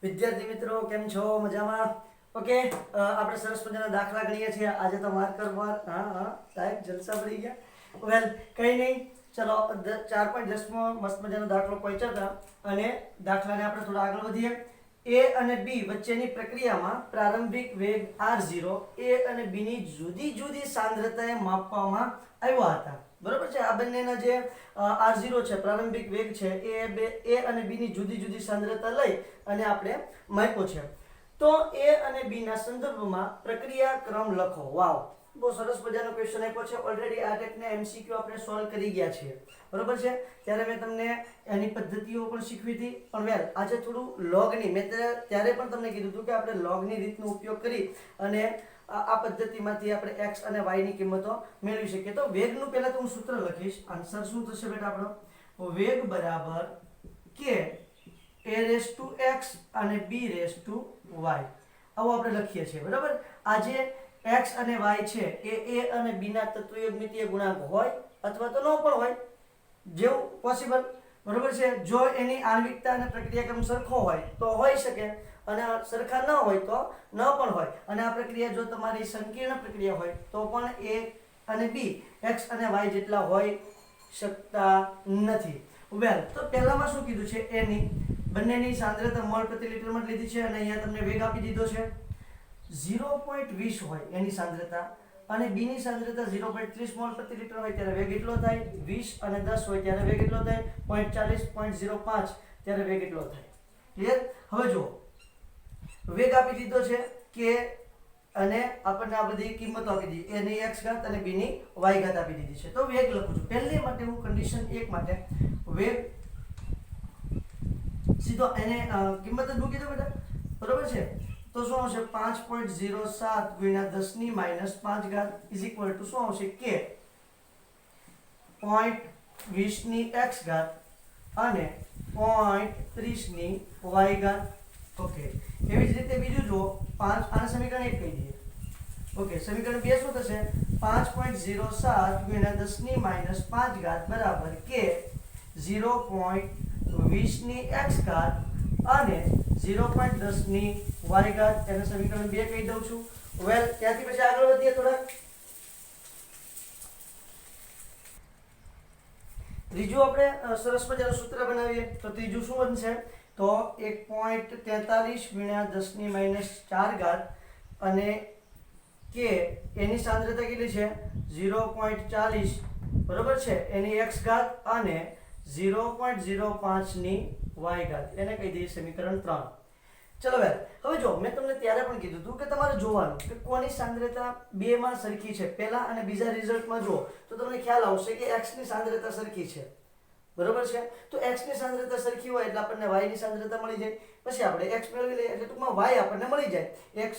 વિદ્યાર્થી મિત્રો કેમ છો? મજામાં? ઓકે, આપણે સરસ મજાના દાખલા ગણીએ છીએ આજે તો માર્કર પર. હા સાહેબ જલસા પડી ગયા. વેલ, કંઈ નહીં, ચલો 4.10 મસ્ત મજાનો દાખલો પહોંચ્યા હતા અને દાખલાને આપણે થોડા આગળ વધીએ. એ અને બી વચ્ચેની પ્રક્રિયામાં પ્રારંભિક વેગ r0 એ અને બી ની જુદી જુદી સાંદ્રતાએ માપવામાં આવ્યા હતા. બરોબર છે? આ બંનેના જે r0 છે પ્રારંભિક વેગ છે એ અને બી ની જુદી જુદી સાંદ્રતા લઈ અને આપણે માપ્યો છે. તો એ અને બી ના સંદર્ભમાં પ્રક્રિયા ક્રમ લખો. વાવ, બહુ સરસ મજાનો ક્વેશ્ચન આપ્યો છે. ઓલરેડી આ ટાઈપના એમસીક્યુ આપણે સોલ્વ કરી ગયા છીએ. બરોબર છે? ત્યારે મેં તમને એની પદ્ધતિઓ પણ શીખવી હતી. પણ વેલ, આજે થોડું લોગની, મેં ત્યારે પણ તમને કીધું હતું કે આપણે લોગની રીતનો ઉપયોગ કરી અને આ પદ્ધતિમાંથી આપણે x અને y ની કિંમતો મેળવી શકીએ. તો વેગનું પહેલા તો હું સૂત્ર લખીશ. આન્સર શું થશે બેટા આપણો? વેગ બરાબર k a⁻x અને b⁻y. આવું આપણે લખીએ છીએ. બરાબર? આ જે x અને y છે એ a અને b ના તત્વયુગ્મિતીય ગુણાંક હોય અથવા તો ન પણ હોય, જેવું પોસિબલ. બરોબર છે? જો એની આણ્વિકતા અને પ્રક્રિયાક્રમ સરખો હોય તો હોઈ શકે અને સરખા ન હોય તો ન પણ હોય. અને આ પ્રક્રિયા જો તમારી સંકીર્ણ પ્રક્રિયા હોય તો પણ a અને b x અને y જેટલા હોઈ શકતા નથી. વેલ, તો પહેલામાં શું કીધું છે? એની બંનેની સાંદ્રતા મોલ પ્રતિ લિટરમાં લીધી છે અને અહીંયા તમને વેગ આપી દીધો છે 0.20 હોય એની સાંદ્રતા અને બી ની સાંદ્રતા 0.30 મોલ પ્રતિ લિટર હોય ત્યારે વેગ એટલો થાય. 20 અને 10 હોય ત્યારે વેગ એટલો થાય. 0.40 0.05 ત્યારે વેગ એટલો થાય. ક્લિયર? હવે જો વેગ આપી દીધો છે કે અને આપણને આ બધી કિંમતો આપી દીધી. a ની x ઘાત અને b ની y ઘાત આપી દીધી છે. તો વેગ લખું છું. પહેલી માટે હું કન્ડિશન 1 માટે વેગ સીધો એને કિંમત જ મૂકી દો બેટા. બરોબર છે? તો શું આવશે? 5.07 ગુણ્યા 10 ની -5 ઘાત ઇઝ ઇક્વલ ટુ શું આવશે? k 0.20 ની x ઘાત અને 0.30 ની y ઘાત. ઓકે, એવી જ રીતે બીજું જો 5, આને સમીકરણ 1 કહી દઈએ. ઓકે, સમીકરણ 2 શું થશે? 5.07 ગુણ્યા 10 ની -5 ઘાત બરાબર k 0.20 ની x ઘાત અને 0.10 ની y ઘાત. એને સમીકરણ 2 કહી દઉં છું. વેલ, ત્યાંથી પછી આગળ વધીએ થોડાક. ત્રીજું આપણે સરસ મજાનું સૂત્ર બનાવીએ. તો ત્રીજું શું બનશે? તો 1.43 ગુણ્યા 10 ની -4 ઘાત અને કે એની સાંદ્રતા કેટલી છે? 0.40. બરોબર છે? એની x ઘાત અને 0.05 ની y ઘાત. એને કહી દઈએ સમીકરણ 3. ચલો વેલ, હવે જો મેં તમને ત્યારે પણ કીધું હતું કે તમારે જોવાનું કે કોની સાંદ્રતા બે માં સરખી છે. પહેલા અને બીજા રિઝલ્ટમાં જો તો તમને ખ્યાલ આવશે કે x ની સાંદ્રતા સરખી છે. બરોબર છે? તો x ની સાંદ્રતા સરખી હોય એટલે આપણને y ની સાંદ્રતા મળી જાય. પછી આપણે x મેળવી લઈએ એટલે ટૂંકમાં y આપણને મળી જાય. x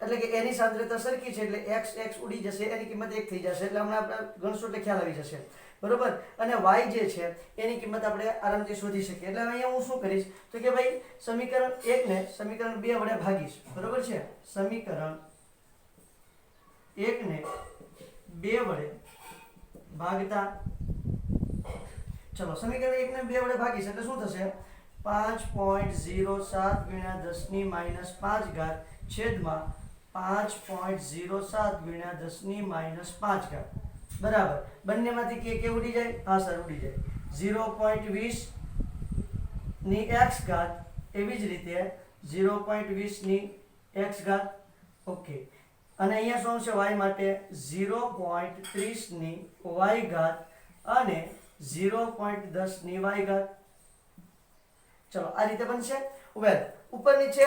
એટલે કે એની સાંદ્રતા સરખી છે એટલે x ઉડી જશે, એની કિંમત 1 થઈ જશે. એટલે હમણાં આપણે ગણશું એટલે ખ્યાલ આવી જશે. બરોબર? અને y જે છે એની કિંમત આપણે આરામથી શોધી શકીએ. એટલે અહીંયા હું શું કરીશ તો કે ભાઈ સમીકરણ 1 ને સમીકરણ 2 વડે ભાગીશ. બરોબર છે? સમીકરણ 1 ને 2 વડે ભાગતા, ચલો સમીકરણ 1 ને 2 વડે ભાગીશ એટલે શું થશે? 5.07 ગુણ્યા 10 ની -5 ઘાત છેદમાં 5.07 ગુણ્યા 10 ની -5 ઘાત બરાબર. બંનેમાંથી કે ઉડી જાય? હા સર, ઉડી જાય. 0.20 ની x ઘાત, એવી જ રીતે 0.20 ની x ઘાત. ઓકે, અને અહીંયા શું આવશે? y માટે 0.30 ની y ઘાત અને 0.10 ની y ઘાત. ચલો આ રીતે બનશે. વેલ, ઉપર નીચે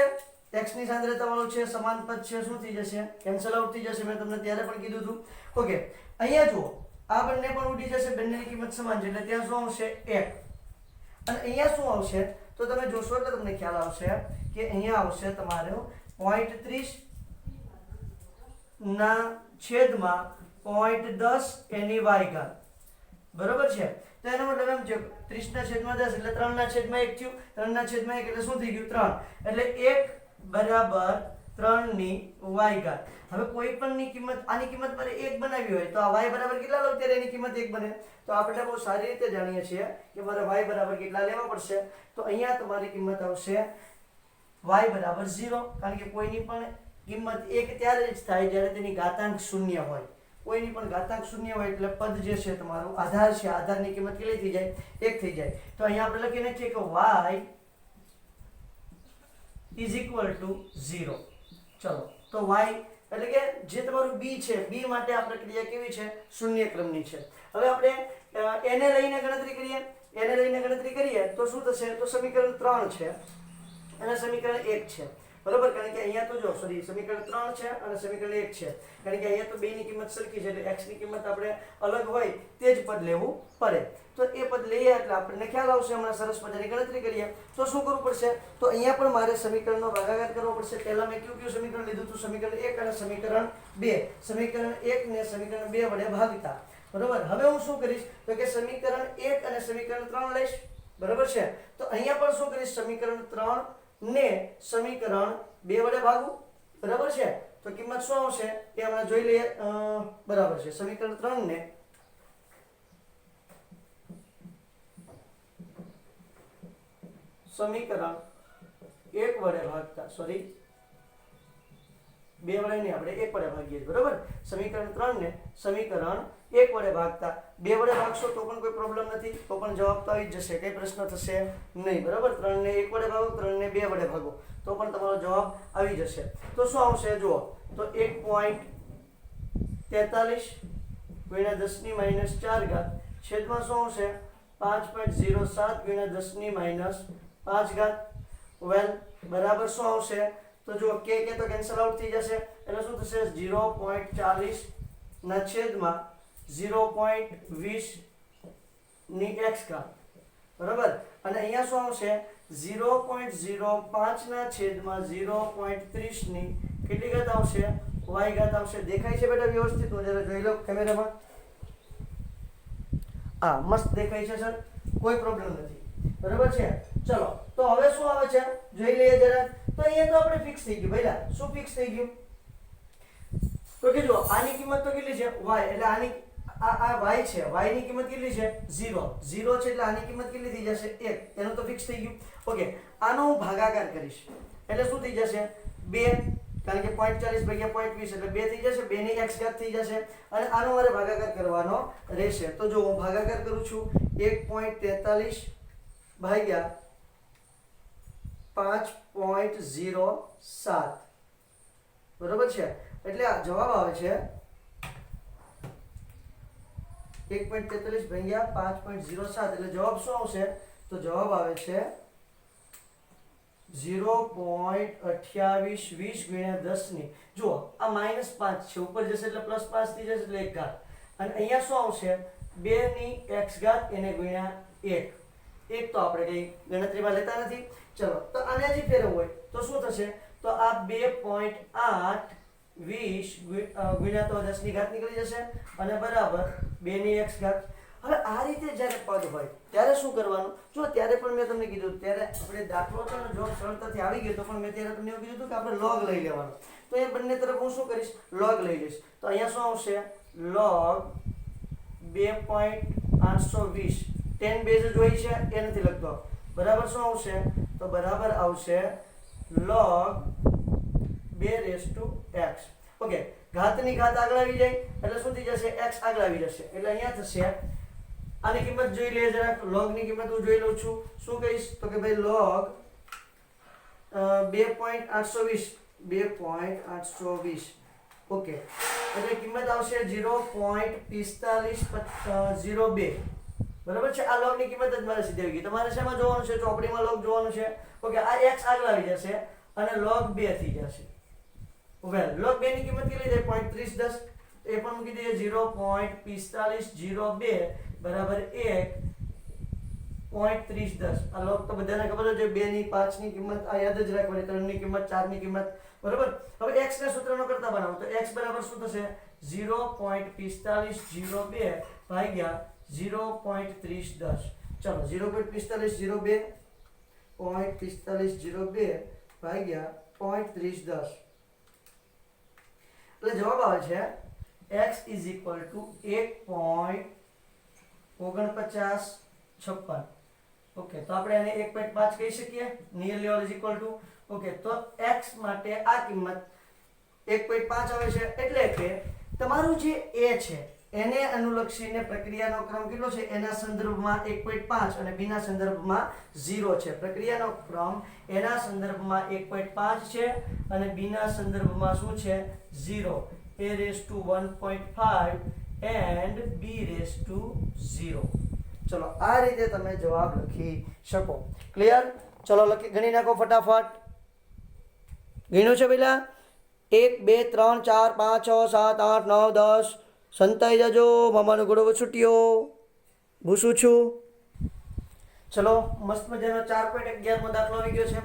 x ની સાંદ્રતા વાળું છે, સમાન પદ છે, શું થઈ જશે? કેન્સલ આઉટ થઈ જશે. મેં તમને ત્યારે પણ કીધું હતું. ઓકે, અહીંયા જુઓ, આ બંને પણ ઉડી જશે, બંનેની કિંમત સમાન છે એટલે ત્યાં શું આવશે? 1. અને અહીંયા શું આવશે? તો તમે જોશો એટલે તમને ખ્યાલ આવશે કે અહીંયા આવશે તમારો 0.30 ના છેદમાં 0.10 એની y ઘાત. બરોબર છે? તો એનો મતલબ એમ છે 30 ના છેદમાં 10 એટલે 3 ના છેદમાં 1 થયું. 3 ના છેદમાં 1 એટલે શું થઈ ગયું? 3. એટલે 1 બરાબર 3 ની y ઘાત. હવે કોઈ પણ ની કિંમત, આની કિંમત મારે 1 બનાવી હોય તો આ y બરાબર કેટલા લો ત્યારે એની કિંમત 1 બને. તો આપણે બહુ સારી રીતે જાણીએ છીએ કે મારે y બરાબર કેટલા લેવા પડશે. તો અહીંયા તમારી કિંમત આવશે y બરાબર 0, કારણ કે કોઈની પણ કિંમત 1 ત્યારે જ થાય જ્યારે તેની ઘાતાંક 0 હોય. કોઈની પણ ઘાતાંક 0 હોય એટલે પદ જે છે તમારું આધાર છે, આધારની કિંમત કેટલી થઈ જાય? 1 થઈ જાય. તો અહીંયા આપણે લખી નાખીએ કે y ઇઝ ઇક્વલ ટુ 0. ચલો, તો y એટલે કે જે તમારું b છે, b માટે આ પ્રક્રિયા કેવી છે? શૂન્ય ક્રમની છે. હવે આપણે એને લઈને ગણતરી કરીએ તો શું થશે? તો સમીકરણ 3 છે અને સમીકરણ 1 છે, બરોબર? કારણ કે અહીંયા તો જો સમીકરણ 3 છે અને સમીકરણ 1 છે, કારણ કે અહીંયા તો બે ની કિંમત સરખી છે એટલે x ની કિંમત આપણે અલગ હોય તે જ પદ લેવું પડે. તો એ પદ લઈએ એટલે આપણને ખ્યાલ આવશે. હમણાં સરસ મજાની ગણતરી કરીએ તો શું કરવું પડશે? તો અહીંયા પણ મારે સમીકરણનો ભાગાકાર કરવો પડશે. પહેલા મેં કયું સમીકરણ લીધું હતું? સમીકરણ 1 અને સમીકરણ 2. સમીકરણ 1 ને સમીકરણ 2 વડે ભાગતા, બરોબર? હવે હું શું કરીશ તો કે સમીકરણ 1 અને સમીકરણ 3 લઈશ, બરોબર છે? તો અહીંયા પણ શું કરીશ? સમીકરણ 3 ને સમીકરણ 2 વડે ભાગું, બરાબર છે? તો કિંમત શું આવશે એ હમણાં જોઈ લઈએ. બરાબર છે, સમીકરણ 3 ને સમીકરણ 1 વડે ભાગતા, 2 વડે નહીં, આપણે 1 વડે ભાગીએ, બરોબર? સમીકરણ 3 ને સમીકરણ 1 વડે ભાગતા 2 વડે ભાગશો તો પણ કોઈ પ્રોબ્લેમ નથી, તો પણ જવાબ તો આવી જ જશે, કઈ પ્રશ્ન થશે નહીં, બરોબર? 3 ને 1 વડે ભાગો, 3 ને 2 વડે ભાગો તો પણ તમારો જવાબ આવી જશે. તો શું આવશે જુઓ, તો 1.43 ગુણ્યા 10 ની માઈનસ 4 ઘાત છેદમાં શું આવશે? 5.07 ગુણ્યા 10 ની માઈનસ 5 ઘાત. વેલ, બરાબર શું આવશે? તો જો કે તો કેન્સલ આઉટ થઈ જશે એટલે શું થશે? 0.40 ના છેદમાં 0.20 ની x ઘાત, બરાબર? અને અહીંયા શું આવશે? 0.05 ના છેદમાં 0.30 ની કેટલી ઘાત આવશે? y ઘાત આવશે. દેખાય છે બેટા વ્યવસ્થિત? હું જરા જોઈ લઉં કેમેરામાં. હા, મસ્ત દેખાય છે સર, કોઈ પ્રોબ્લેમ નથી, બરાબર છે? ચલો, તો હવે શું આવે છે જોઈ લઈએ જરા. તો અહીંયા તો આપણે ફિક્સ થઈ ગયું ભઈલા. શું ફિક્સ થઈ ગયું? તો કે જો આની કિંમત તો કેટલી છે? y, એટલે આની આ y છે, y ની કિંમત કેટલી છે? 0 છે એટલે આની કિંમત કેટલી થઈ જશે? 1. એનું તો ફિક્સ થઈ ગયું. ઓકે, આનો હું ભાગાકાર કરીશ એટલે શું થઈ જશે? 2, કારણ કે 0.40 ભાગ્યા 0.20 એટલે 2 થઈ જશે, 2 ની x ઘાત થઈ જશે અને આનો મારે ભાગાકાર કરવાનો રહેશે. તો જો હું ભાગાકાર કરું છું 1.43 ભાગ્યા 5.07, બરોબર છે? એટલે આ જવાબ આવે છે 1.43 ભાગ્યા 5.07 એટલે જવાબ શું આવશે? તો જવાબ આવે છે 0.2820 ગુણ્યા 10 ની, જુઓ આ -5 છે, ઉપર જશે એટલે +5 થઈ જશે એટલે 1 ઘાત, અને અહીંયા શું આવશે? 2 ની x ઘાત એને ગુણ્યા 1. તો આપણે કઈ ગણતરીમાં લેતા નથી. ચલો, તો આને હજી ફેરવવું હોય તો શું થશે? તો આ 2.820 ગુણ્યા તો 10 ની ઘાત નીકળી જશે અને બરાબર 2 ની x ઘાત. હવે આ રીતે જ્યારે પદ હોય ત્યારે શું કરવાનું? જો ત્યારે પણ મેં તમને કીધું, ત્યારે આપણે દાખલો છે ને જો સરળતાથી આવી ગયો તો પણ મેં ત્યારે તમને એવું કીધું હતું કે આપણે log લઈ લેવાનો. તો એ બંને તરફ હું શું કરીશ? log લઈ લઈશ. તો અહીંયા શું આવશે? log 2.820, 10 બેઝ જ હોય છે એ નથી લખતો, બરાબર શું આવશે? તો બરાબર આવશે log 2x. ઓકે, ઘાતની ઘાત આગળ આવી જાય એટલે શું થઈ જશે? x આગળ આવી જશે એટલે અહીંયા થશે. આની કિંમત જોઈ લઈએ જરા. log ની કિંમત હું જોઈ લઉં છું. શું કહીશ? તો કે ભાઈ log 2.820. ઓકે, એટલે કિંમત આવશે 0.4502, બરાબર છે? આ log ની કિંમત જ મારે સીધી આવી ગઈ. તમારે શેમાં જોવાનું છે? ચોપડીમાં log જોવાનું છે. ઓકે, આ x આગળ આવી જશે અને log 2 થઈ જશે. વેલ, log 2 ની કિંમત કેટલી થાય? 0.3010, એ પણ મૂકી દઈએ 0.4502 બરાબર 1.3010. આ log તો બધાને ખબર જ છે. 2 ની 5 ની કિંમત આ યાદ જ રાખવાની, 3 ની કિંમત, 4 ની કિંમત, બરાબર? હવે x ને સૂત્રનો કરતા બનાવો તો x બરાબર શું થશે? 0.4502 ભાગ્યા 0.3010. ચલો, 0.4502 ભાગ્યા 0.3010 એટલે જવાબ આવે છે x = 1.4956. ઓકે, તો આપણે એને 1.5 કહી શકીએ, nearly or is equal to. Okay, તો x માટે આ કિંમત 1.5 આવે છે, એટલે કે તમારું જે a છે એને અનુલક્ષીને પ્રક્રિયાનો ક્રમ કેટલો છે, એના સંદર્ભમાં 1.5 અને b ના સંદર્ભમાં 0 છે. પ્રક્રિયાનો ક્રમ એના સંદર્ભમાં 1.5 છે અને b ના સંદર્ભમાં શું છે, 0. a raised to 1.5 and b raised to 0. ચલો આ રીતે તમે જવાબ લખી શકો. ક્લિયર? ચલો ગણી નાખો ફટાફટ. ગણ્યું છે પેલા? 1 2 3 4 5 6 7 8 9 10. સંતાઈ જજો, મામાનો ઘોડો છૂટ્યો, ભૂસું છું. ચલો મસ્ત મજાનો 4.11 દાખલો આવી ગયો છે.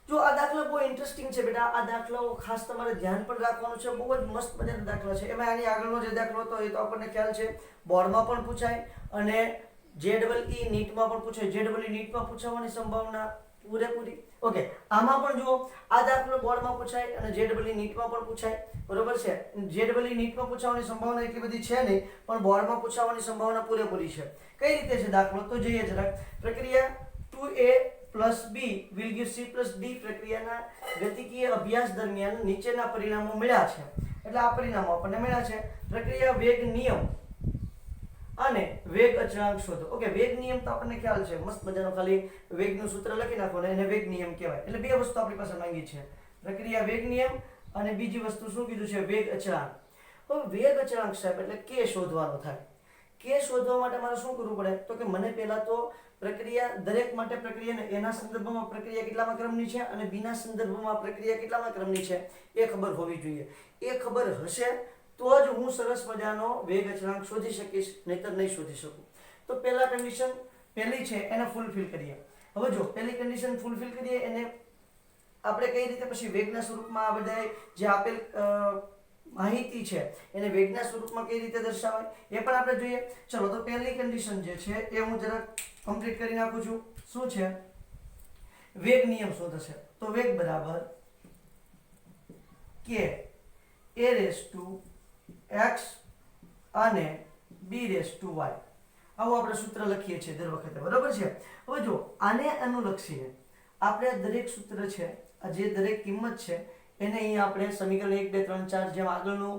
જો આ દાખલો બહુ ઇન્ટરેસ્ટિંગ છે બેટા. આ દાખલો ખાસ તમારે ધ્યાન પણ રાખવાનું છે. બહુ જ મસ્ત મજાનો દાખલો છે. એમાં આની આગળનો જે દાખલો હતો એ તો આપણને ખ્યાલ છે, બોર્ડમાં પણ પૂછાય અને JEE નીટમાં પણ પૂછાય. JEE નીટમાં પૂછાવાની સંભાવના પૂરેપૂરી. ઓકે, આમાં પણ જુઓ, આ દાખલો બોર્ડમાં પૂછાય અને JEE નીટમાં પણ પૂછાય. બરોબર છે? JEE નીટમાં પૂછાવાની સંભાવના એટલી બધી છે નહીં, પણ બોર્ડમાં પૂછાવાની સંભાવના પૂરેપૂરી છે. કઈ રીતે છે દાખલો તો જોઈએ જરાક. પ્રક્રિયા 2a + b will give c + d પ્રક્રિયાના ગતિકીય અભ્યાસ દરમિયાન નીચેના પરિણામો મળ્યા છે. એટલે આ પરિણામો આપણને મળ્યા છે. પ્રક્રિયા વેગ નિયમ અને વેગ અચળાંક શોધો. ઓકે, વેગ નિયમ તો આપણને ખ્યાલ છે, મસ્ત મજાનો. ખાલી વેગનું સૂત્ર લખી નાખો ને એને વેગ નિયમ કહેવાય. એટલે બે વસ્તુ આપણી પાસે માંગી છે, પ્રક્રિયા વેગ નિયમ અને બીજી વસ્તુ શું કીધું છે, વેગ અચળાંક. હવે વેગ અચળાંક સાહેબ એટલે k શોધવાનો થાય. k શોધવા માટે મારે શું કરવું પડે, તો કે મને પહેલા તો પ્રક્રિયા, દરેક માટે પ્રક્રિયાને એના સંદર્ભમાં પ્રક્રિયા કેટલામાં ક્રમની છે અને બીના સંદર્ભમાં પ્રક્રિયા કેટલામાં ક્રમની છે એ ખબર હોવી જોઈએ. એ ખબર હશે તો જ હું સરસ મજાનો વેગ અચળાંક શોધી શકીશ, નહીતર નહીં શોધી શકું. તો પહેલા કન્ડિશન પહેલી છે એને ફૂલફિલ કરીએ. હવે જો પહેલી કન્ડિશન ફૂલફિલ કરીએ એને આપણે કઈ રીતે પછી વેગના સ્વરૂપમાં આ બધા જે આપેલ માહિતી છે એને વેગના સ્વરૂપમાં કઈ રીતે દર્શાવાય એ પણ આપણે જોઈએ. ચલો તો પહેલી કન્ડિશન જે છે એ હું જરાક કમ્પ્લીટ કરી નાખું છું. શું છે? વેગ નિયમ શું થશે, તો વેગ બરાબર k a raised to x અને b raised to y. આવું આપણે સૂત્ર લખીએ છીએ દર વખતે, બરાબર છે? હવે જો આને અનુલક્ષીને આપણે દરેક સૂત્ર છે, આ જે દરેક કિંમત છે એને અહીંયા આપણે સમીકરણ 1 2 3 4 જેમ આગળનો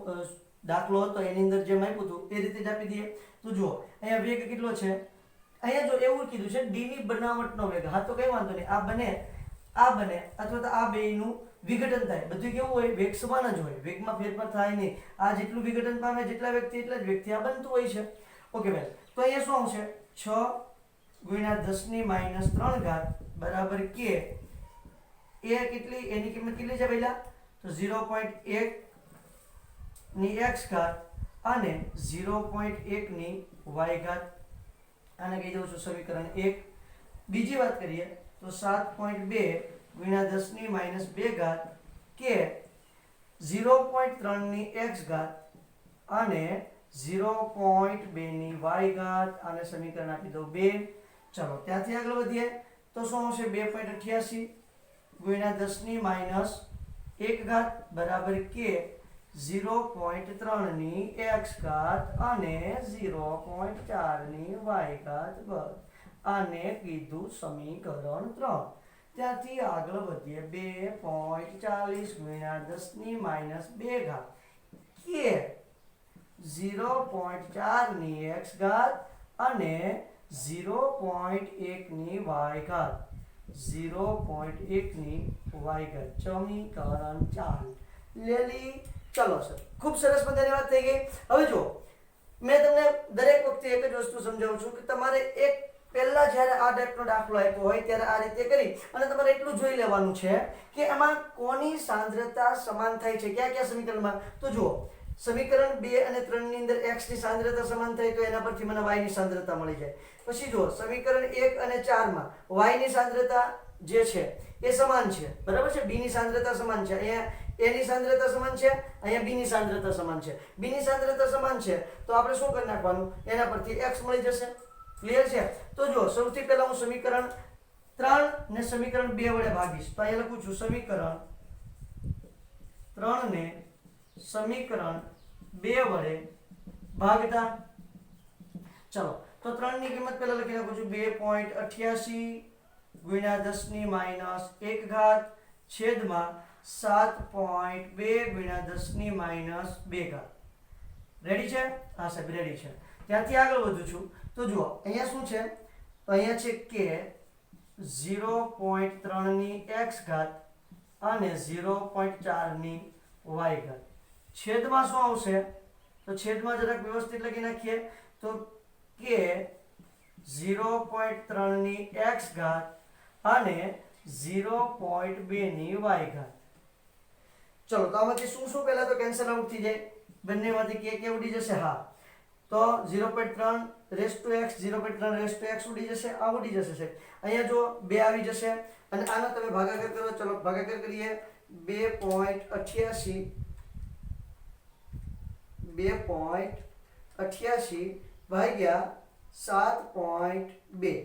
દાખલો હતો એની અંદર જેમ આપ્યું હતું એ રીતે જ આપી દઈએ. તો જુઓ અહીંયા વેગ કેટલો છે, અહીંયા જો એવું કીધું છે d ની બનાવટનો વેગ. હા, તો કઈ વાંધો નહીં, આ બને અથવા તો આ બેયનું વિઘટન થાય. બધું કેવું હોય, વેગ સમાન જ હોય, વેગમાં ફેરફાર થાય નહીં. આ જેટલું વિઘટન પામે જેટલા વેગથી એટલા જ વેગથી આ બનતું હોય છે. ઓકે ભાઈ, તો અહીંયા શું આવશે, 6 × 10 - 3 બરાબર k. એ કેટલી, એની કિંમત કેટલી છે પહેલા, તો 0.1 ની x ઘાત અને 0.1 ની y ઘાત. આને કહી દઉં છું સમીકરણ 1. બીજી વાત કરીએ તો 7.2 × 10 - 2 કે 0.3 ની x ઘાત અને 0.2 ની y ઘાત. આને સમીકરણ આપી દો 2. ચલો ત્યાંથી આગળ વધીએ તો શું આવશે, 2.88 × 10 - 1 બરાબર કે 0.3 ની x ઘાત અને 0.4 ની y ઘાત. બસ આને કીધું સમીકરણ 3. ત્યાંથી આગળ વધીએ 2.40 × 10 - 2 કે 0.4 ની x ઘાત અને 0.1 ની y ઘાત. 0.1 ની y ઘાત. સમીકરણ 4 લેલી. ચલો સર, ખૂબ સરસ મજાની વાત થઈ ગઈ. હવે જો મેં તમને દરેક વખતે એક જ વસ્તુ સમજાવું છું કે તમારે એક પહેલા જ્યારે આ ટાઈપનો દાખલો આપ્યો હોય ત્યારે આ રીતે કરી અને તમારે એટલું જોઈ લેવાનું છે કે એમાં કોની સાંદ્રતા સમાન થાય છે, કયા કયા સમીકરણમાં. તો જુઓ, સમીકરણ 2 અને 3 ની અંદર x ની સાંદ્રતા સમાન થાય તો એના પરથી મને y ની સાંદ્રતા મળી જાય. પછી જુઓ સમીકરણ 1 અને 4 માં y ની સાંદ્રતા જે છે એ સમાન છે, બરાબર છે? b ની સાંદ્રતા સમાન છે. અહીંયા a ની સાંદ્રતા સમાન છે, અહીંયા b ની સાંદ્રતા સમાન છે. b ની સાંદ્રતા સમાન છે તો આપણે શું કરી નાખવાનું, એના પરથી x મળી જશે. ક્લિયર છે? તો જો સૌથી પહેલા હું સમીકરણ 3 ને સમીકરણ 2 વડે ભાગીશ. તો અહીંયા લખું છું સમીકરણ 3 ને સમીકરણ 2 વડે ભાગતા. ચલો તો 3 ની કિંમત પહેલા લખી નાખું છું 2.88 ગુણ્યા 10 ની માઈનસ 1 ઘાત છેદમાં 7.2 ગુણ્યા 10 ની માઈનસ 2 ઘાત. રેડી છે? હા સાહેબ રેડી છે. ત્યાંથી આગળ વધું છું તો જુઓ અહીંયા શું છે, તો અહીંયા છે કે 0.3 ની x ઘાત અને 0.4 ની y ઘાત. છેદમાં શું આવશે, તો છેદમાં જરાક વ્યવસ્થિત લખી નાખીએ તો કે 0.3 ની x ઘાત અને 0.2 ની y ઘાત. ચલો તો આમાંથી શું શું પહેલા તો કેન્સલ આઉટ થઈ જાય, બંનેમાંથી કે ઉડી જશે. હા તો 0.3 raise to x 0.3 raise to x ઉડી જશે, આ ઉડી જશે સાહેબ. અહીંયા જો 2 આવી જશે અને આનો તમે ભાગાકાર કરો. ચલો ભાગાકાર કરીએ. 2.88 ભાગ્યા 7.2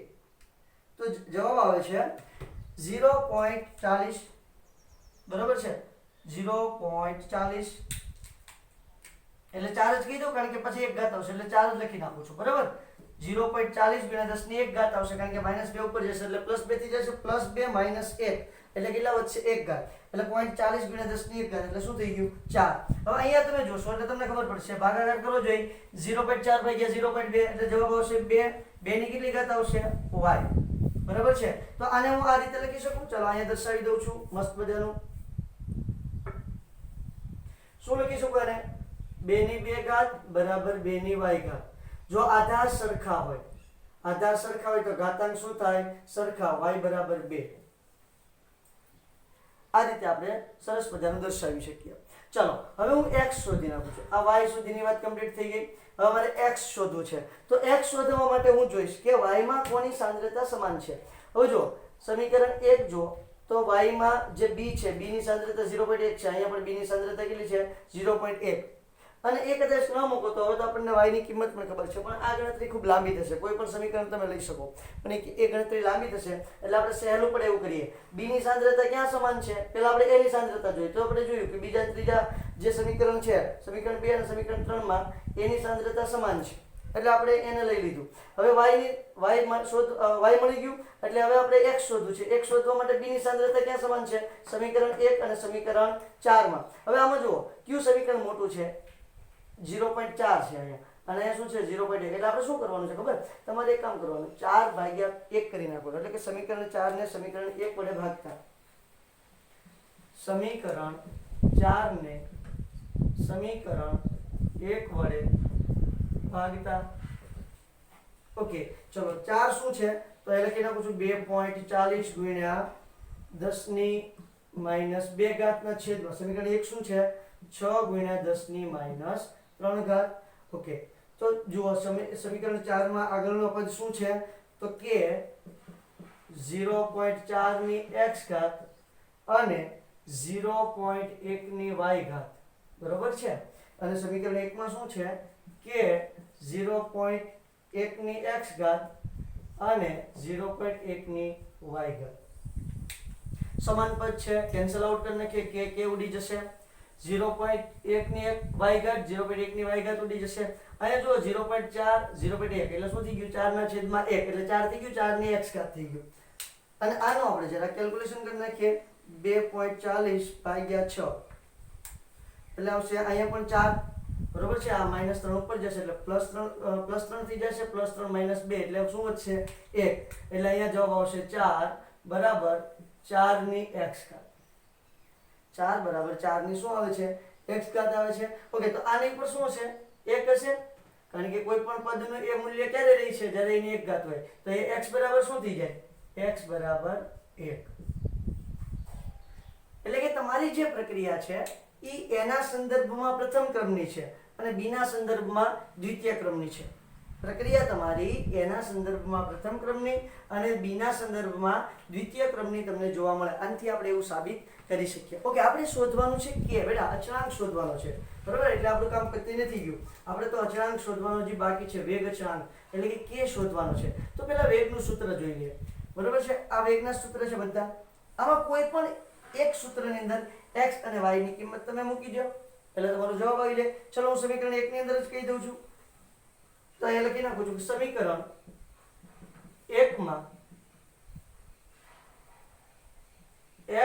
તો જવાબ આવે છે 0.40. બરાબર છે? 0.40 એટલે 4 જ કહી દઉં કારણ કે પછી 1 ઘાત આવશે એટલે 4 જ લખી નાખું છું. બરાબર? 0.40 ગુણ્યા 10 ની 1 ઘાત આવશે કારણ કે -2 ઉપર જશે એટલે +2 થઈ જશે. +2 - 1 એટલે કેટલા વધશે? 1 ઘાત. એટલે 0.40 ગુણ્યા 10 ની 1 ઘાત એટલે શું થઈ ગયું? 4. હવે અહીંયા તમે જોશો એટલે તમને ખબર પડશે. ભાગાકાર કરો જોઈએ. 0.4 ભાગ્યા 0.2 એટલે જવાબ આવશે 2. 2 ની કેટલી ઘાત આવશે? y. બરાબર છે? તો આને હું આ રીતે લખી શકું. ચલો અહીંયા દર્શાવી દઉં છું મસ્ત મજાનું. શું લખી શકું આને? 2 ની 2 ઘાત બરાબર 2 ની y ઘાત. જો આધાર સરખા હોય તો ઘાતાંક શું થાય? સરખા. y બરાબર 2. આ રીતે આપણે સરસ મજાનું દર્શાવી શકીએ. ચલો હવે હું x શોધી નાખું છું. આ y સુધીની વાત કમ્પ્લીટ થઈ ગઈ. હવે મારે x શોધવું છે. તો x શોધવા માટે હું જોઈશ કે y માં કોની સાંદ્રતા સમાન છે. હવે જો સમીકરણ 1 જો તો y માં જે b છે, b ની સાંદ્રતા 0.1 છે. અહીંયા પણ b ની સાંદ્રતા કેટલી છે? 0.1. અને એ કદાચ ન મૂકો તો હવે તો આપણને y ની કિંમત પણ ખબર છે, પણ આ ગણતરી ખૂબ લાંબી થશે. કોઈ પણ સમીકરણ તમે લઈ શકો પણ એ ગણતરી લાંબી થશે એટલે આપણે સહેલું પડે એવું કરીએ. b ની સાંદ્રતા ક્યાં સમાન છે? પહેલા આપણે a ની સાંદ્રતા જોઈએ તો આપણે જોયું કે બીજા ત્રીજા જે સમીકરણ છે, સમીકરણ 2 અને સમીકરણ 3 માં a ની સાંદ્રતા સમાન છે એટલે આપણે એને લઈ લીધું. હવે y મળી ગયું એટલે હવે આપણે x શોધવું છે. x શોધવા માટે b ની સાંદ્રતા ક્યાં સમાન છે? સમીકરણ 1 અને સમીકરણ 4 માં. હવે આમાં જુઓ કયું સમીકરણ મોટું છે? 0.4 છે અહીંયા અને અહીંયા શું છે? 0.1. એટલે આપણે શું કરવાનું છે ખબર? તમારે એક કામ કરવાનું, 4 ભાગ્યા 1 કરી નાખવાનું. એટલે કે સમીકરણ 4 ને સમીકરણ 1 વડે ભાગતા. સમીકરણ 4 ને સમીકરણ 1 વડે ભાગતા. ઓકે ચલો 4 શું છે? તો એ લખી નાખું છું 2.40 ગુણ્યા 10 ની માઈનસ 2 ઘાતના છેદમાં સમીકરણ 1 શું છે? 6 ગુણ્યા 10 ની માઈનસ 3 ઘાત. ઓકે તો જુઓ સમીકરણ 4 માં આગળનો પદ શું છે? તો કે 0.4 ની x ઘાત અને 0.1 ની y ઘાત. બરોબર છે? અને સમીકરણ 1 માં શું છે? કે 0.1 ની x ઘાત અને 0.1 ની y ઘાત. સમાન પદ છે, કેન્સલ આઉટ કરી નાખીએ. કે ઉડી જશે. 0.1 ની y ઘાત 0.1 ની y ઘાત ઉડી જશે. અહીંયા જો 0.4 0.1 એટલે શું થઈ ગયું? 4 ના છેદમાં 1 એટલે 4 થઈ ગયું. 4 ની x ઘાત થઈ ગયું. અને આનો આપણે જરા કેલ્ક્યુલેશન કરી નાખીએ. 2.40 ભાગ્યા 6 એટલે આવશે અહીંયા પણ 4. બરોબર છે? આ -3 ઉપર જશે એટલે +3 થઈ જશે. +3 - 2 એટલે શું વધશે? 1. એટલે અહીંયા જવાબ આવશે 4 બરાબર 4 ની x ઘાત. 4 બરાબર 4 ની શું આવે છે? x ઘાત આવે છે. ઓકે તો આની ઉપર શું હશે? 1 હશે કારણ કે કોઈ પણ પદનું એ મૂલ્ય ક્યારે રહી છે? જ્યારે એની 1 ઘાત હોય. તો એ x બરાબર શું થઈ જાય? x બરાબર 1. એટલે કે તમારી જે પ્રક્રિયા છે એ એના સંદર્ભમાં પ્રથમ ક્રમની છે અને b ના સંદર્ભમાં દ્વિતીય ક્રમની છે. પ્રક્રિયા તમારી એના સંદર્ભમાં પ્રથમ ક્રમની અને b ના સંદર્ભમાં દ્વિતીય ક્રમની તમને જોવા મળે. આનાથી આપણે એવું સાબિત કરી શકીએ. ઓકે આપણે શોધવાનું છે કે બેટા અચળાંક શોધવાનો છે. બરાબર? એટલે આપણું કામ પતી નથી ગયું. આપણે તો અચળાંક શોધવાનો જે બાકી છે, વેગ અચળાંક એટલે કે k શોધવાનો છે. તો પહેલા વેગનું સૂત્ર જોઈ લઈએ. બરાબર છે? આ વેગના સૂત્ર છે બધા. આમાં કોઈ પણ એક સૂત્રની અંદર x અને y ની કિંમત તમે મૂકી દો એટલે તમારો જવાબ આવી જાય. ચલો હું સમીકરણ 1 ની અંદર જ કહી દઉં છું. તો અહીંયા લખી નાખું છું કે સમીકરણ 1 માં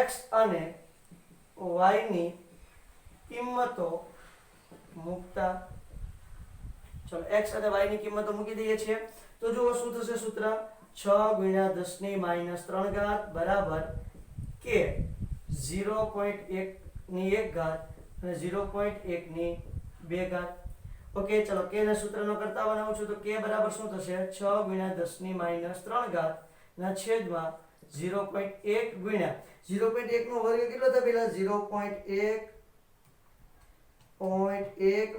x અને y ની કિંમતો મૂકતા, ચલો x અને y ની કિંમતો મૂકી દઈએ છીએ તો જુઓ શું થશે સૂત્ર 6 × 10 - 3 ઘાત બરાબર k 0.1 ની 1 ઘાત અને 0.1 ની 2 ઘાત. ઓકે ચલો k ના સૂત્રનો કરતા બનાવું છું તો k બરાબર શું થશે 6 × 10 - 3 ઘાત ના છેદમાં 0.1 ગુણ્યા 0.1 નો વર્ગ કેટલો થાય પેલા 0.1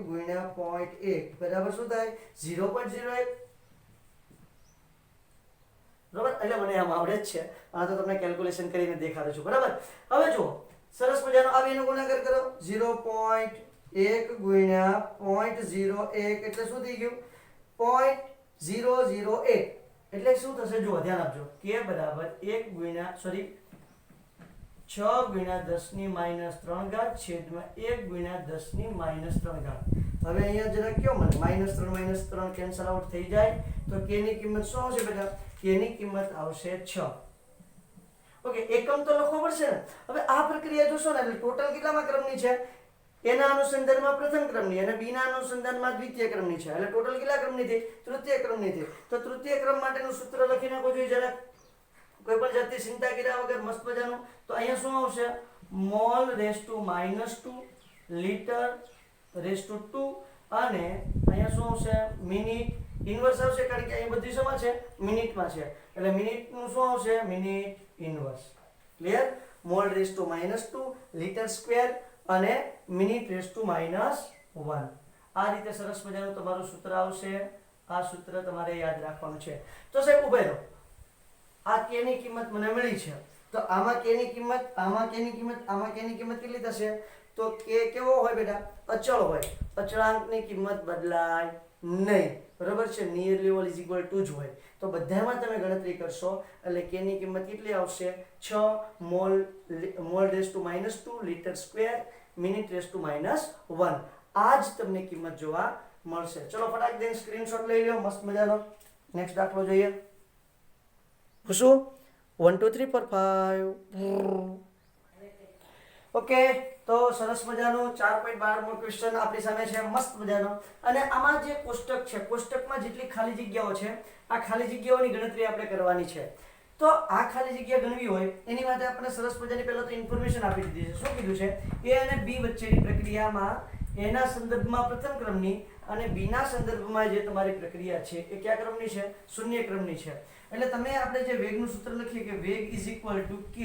ગુણ્યા 0.1 બરાબર શું થાય 0.01. બરાબર એટલે મને આમ આવડે જ છે, આ તો તમને કેલ્ક્યુલેશન કરીને દેખાડું છું. બરાબર હવે જુઓ સરસ મજાનો આ બેનો ગુણાકાર કરો 0.1 ગુણ્યા 0.01 એટલે શું થઈ ગયું 0.001 એટલે શું થશે જુઓ ધ્યાન આપજો k બરાબર 1 ગુણ્યા 6 × 10 - 3 ઘાત છેદમાં 1 × 10 - 3 ઘાત. હવે અહીંયા જરા કયો મને -3 - 3 કેન્સલ આઉટ થઈ જાય તો k ની કિંમત શું આવશે બેટા k ની કિંમત આવશે 6. ઓકે એકમ તો લખવો પડશે ને. હવે આ પ્રક્રિયા જોશો ને એટલે ટોટલ કેટલામાં ક્રમની છે એના અનુસંધાનમાં પ્રથમ ક્રમની અને બી ના અનુસંધાનમાં દ્વિતીય ક્રમની છે એટલે ટોટલ કેટલા ક્રમની થઈ તૃતીય ક્રમની થઈ. તો તૃતીય ક્રમ માટેનું સૂત્ર લખી નાખો જોઈએ જરા કોઈ પણ જાતની ચિંતા કર્યા વગર મસ્ત મજાનું. તો અહીંયા શું આવશે mall raise to -2 litre raise to 2 અને અહીંયા શું આવશે મિનિટ ઇન્વર્સ આવશે કારણ કે અહીંયા બધી શેમાં છે મિનિટમાં છે એટલે મિનિટનું શું આવશે minute inverse. Clear mall raise to -2 litre square અને મિનિટ રેસ ટુ -1. આ રીતે સરસ મજાનું તમારું સૂત્ર આવશે. આ સૂત્ર તમારે યાદ રાખવાનું છે. તો સાહેબ ઉભા રહો આ k ની કિંમત મને મળી છે તો આમાં k ની કિંમત આમાં k ની કિંમત આમાં k ની કિંમત કેટલી થશે તો k કેવો હોય બેટા અચળ હોય. અચળાંકની કિંમત બદલાય નહીં બરાબર છે nearly all is equal to જ હોય તો બધામાં તમે ગણતરી કરશો એટલે k ની કિંમત કેટલી આવશે 6 mall raise to -2 litre square minute raise to -1. આ જ તમને કિંમત જોવા મળશે. ચલો ફટાક દઈને સ્ક્રીનશોટ લઈ લ્યો મસ્ત મજાનો. નેક્સ્ટ દાખલો જોઈએ. પૂછું 1 2 3 4 5. ઓકે તો સરસ મજાનો 4.12મો ક્વેશ્ચન આપણી સામે છે મસ્ત મજાનો. અને આમાં જે કોષ્ટક છે કોષ્ટકમાં જેટલી ખાલી જગ્યાઓ છે આ ખાલી જગ્યાઓની ગણતરી આપણે કરવાની છે. તો આ ખાલી જગ્યા ગણવી હોય એની માટે આપણે સરસ મજાની પહેલા તો ઇન્ફોર્મેશન આપી દીધી છે. શું કીધું છે a અને b વચ્ચેની પ્રક્રિયામાં a ના સંદર્ભમાં પ્રથમ ક્રમની અને b ના સંદર્ભમાં જે તમારી પ્રક્રિયા છે એ કયા ક્રમની છે શૂન્ય ક્રમની છે. એટલે તમે આપણે જે વેગનું સૂત્ર લખીએ કે વેગ = k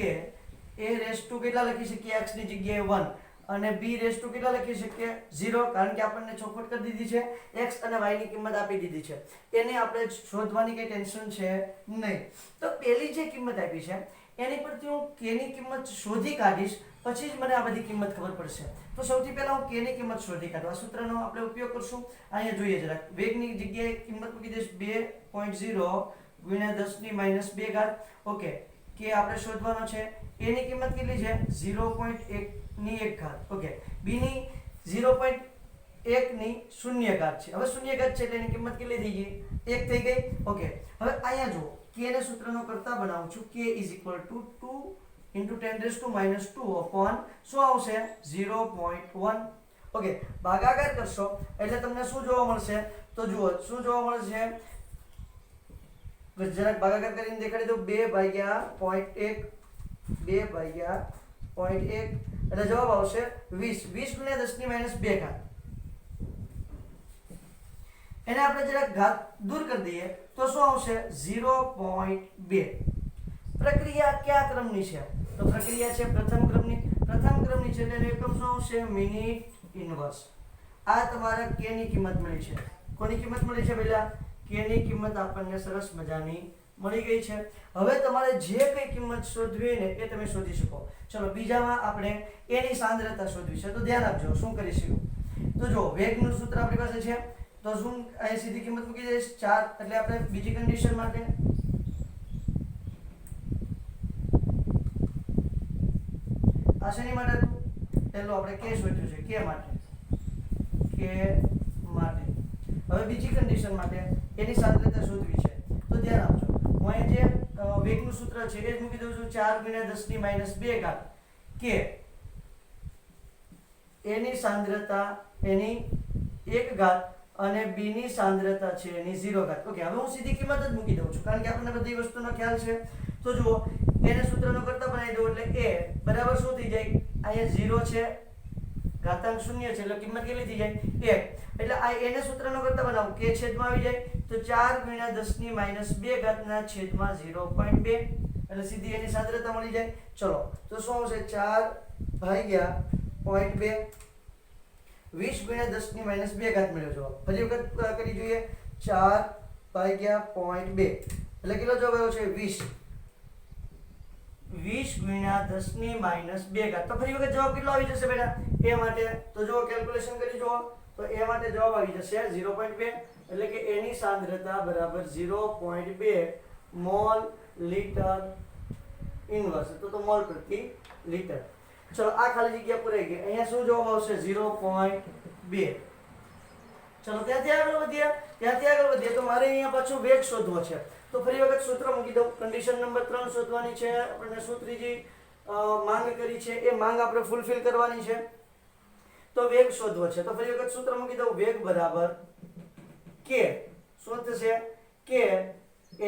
a રેસ ટુ કેટલા લખી શકીએ x ની જગ્યાએ 1 અને b રેસ ટુ કેટલા લખી શકીએ 0 કારણ કે આપણને ચોખવટ કરી દીધી છે x અને y ની કિંમત આપી દીધી છે એને આપણે શોધવાની કઈ ટેન્શન છે નહીં. તો પહેલી જે કિંમત આપી છે એની પરથી હું k ની કિંમત શોધી કાઢીશ પછી જ મને આ બધી કિંમત ખબર પડશે. તો સૌથી પહેલા હું k ની કિંમત શોધી કાઢું. આ સૂત્રનો આપણે ઉપયોગ કરશું. અહીંયા જોઈએ જરા વેગની જગ્યાએ કિંમત મૂકી દઈશ 2.0 × 10 - 2 ઘાત. ઓકે k આપણે શોધવાનો છે એની કિંમત કેટલી છે 0.1 ની 1 ઘાત. ઓકે b ની 0.1 ની 0 ઘાત છે. હવે 0 ઘાત છે એટલે એની કિંમત કેટલી થઈ ગઈ 1 થઈ ગઈ. ઓકે હવે અહીંયા જો k ને સૂત્રનો કરતા બનાવું છું k = 2 × 10⁻² upon શું આવશે 0.1. ઓકે ભાગાકાર કરશો એટલે તમને શું જોવા મળશે તો જુઓ શું જોવા મળશે જરાક ભાગાકાર કરીને દેખાડી દઉં 2/0.1 એટલે જવાબ આવશે 20 × 10 - 2 ઘાત. એને આપણે જરાક ઘાત દૂર કરી દઈએ તો શું આવશે 0.2. પ્રક્રિયા કયા ક્રમની છે તો પ્રક્રિયા છે પ્રથમ ક્રમની છે એટલે એકમ શું આવશે મિનિટ ઇન્વર્સ. આ તમારા k ની કિંમત મળી છે. કોની કિંમત મળી છે પહેલા k ની કિંમત આપણને સરસ મજાની મળી ગઈ છે. હવે તમારે જે કઈ કિંમત શોધવી ને એ તમે શોધી શકો. ચલો બીજામાં આપણે a ની સાંદ્રતા શોધવી છે તો ધ્યાન આપજો શું કરીશું તો જો વેગનું સૂત્ર આપણી પાસે છે તો શું અહીં સીધી કિંમત મૂકી દઈશ 4 એટલે આપણે બીજી કન્ડિશન માટે આ શેની માટે હતું પહેલો આપણે k શોધ્યું છે k માટે હવે બીજી કન્ડિશન માટે એની સાંદ્રતા શોધવી છે, તો ધ્યાન આપજો. હું અહીં જે વેગનું સૂત્ર છે એ જ મૂકી દઉં છું, 4 × 10⁻2 કે એની સાંદ્રતા એની 1 ઘાત અને બી ની સાંદ્રતા છે એની 0 ઘાત. ઓકે, હવે હું સીધી કિંમત જ મૂકી દઉં છું કારણ કે આપણને બધી વસ્તુનો ખ્યાલ છે. તો જુઓ, એને સૂત્રનો કરતા બનાવી દઉં એટલે a બરાબર શું થઈ જાય, અહીંયા 0 છે, ઘાતાંક 0 છે એટલે કિંમત કેટલી થઈ જાય 1. એટલે આ એને સૂત્રનો કરતા બનાવું કે છેદમાં આવી જાય તો 4 × 10⁻2 ના છેદમાં 0.2 એટલે સીધી એની સાંદ્રતા મળી જાય. ચલો તો શું આવશે, 4/0.2 20 × 10⁻2 મળ્યો જવાબ. ફરી વખત કરી જોઈએ, 4/0.2 એટલે કેટલો જવાબ આવ્યો છે 20. 20 × 10⁻2. તો ફરી વખત જવાબ કેટલો આવી જશે બેટા એ માટે? તો જો કેલ્ક્યુલેશન કરી જુઓ તો એ માટે જવાબ આવી જશે 0.2 એટલે કે એની સાંદ્રતા બરાબર 0.2 મોલ લીટર ઇન્વર્સ, તો મોલ પ્રતિ લીટર. ચલો આ ખાલી જગ્યા પૂરાઈ ગઈ. અહીંયા શું જવાબ આવશે 0.2. ચલો ત્યાંથી આગળ વધીએ તો મારે અહીંયા પાછું વેગ શોધવો છે. તો ફરી વખત સૂત્ર મૂકી દઉં. કન્ડિશન નંબર 3 શોધવાની છે આપણે. શું ત્રીજી માંગ કરી છે એ માંગ આપણે ફૂલફિલ કરવાની છે. તો વેગ શોધવો છે તો ફરી વખત સૂત્ર મૂકી દઉં. વેગ બરાબર કે શું થશે કે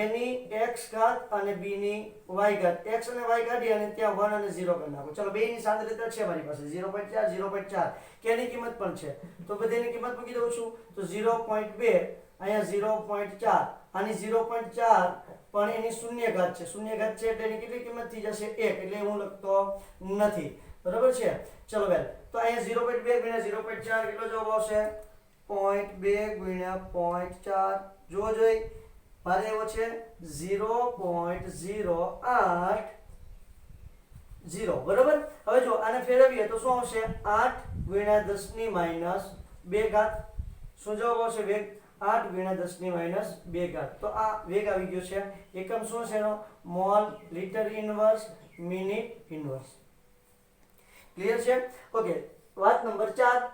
એની x ઘાત અને b ની y ઘાત. x અને y કાઢી અને ત્યાં 1 અને 0 કરી નાખો. ચલો બેની સાંદ્રતા છે મારી પાસે 0.4 0.4 કે એની કિંમત પણ છે તો બધીની કિંમત મૂકી દઉં છું. તો 0.2 અહીંયા 0.4 આની 0.4 પણ એની 0 ઘાત છે. 0 ઘાત છે એટલે એની કેટલી કિંમત થઈ જશે 1 એટલે હું લખતો નથી. બરાબર છે. ચલો વેલ તો અહીંયા 0.2 × 0.4 કેટલો જવાબ આવશે 0.2 × 0.4. જો જોઈ મારે એવો છે 0.080. બરાબર. હવે જો આને ફેરવીએ તો શું આવશે 8 × 10⁻2. શું જવાબ આવશે વેગ 8 × 10⁻2. તો આ વેગ આવી ગયો છે. એકમ શું છે એનો mall litre inverse minute inverse. Clear છે? ઓકે, વાત નંબર 4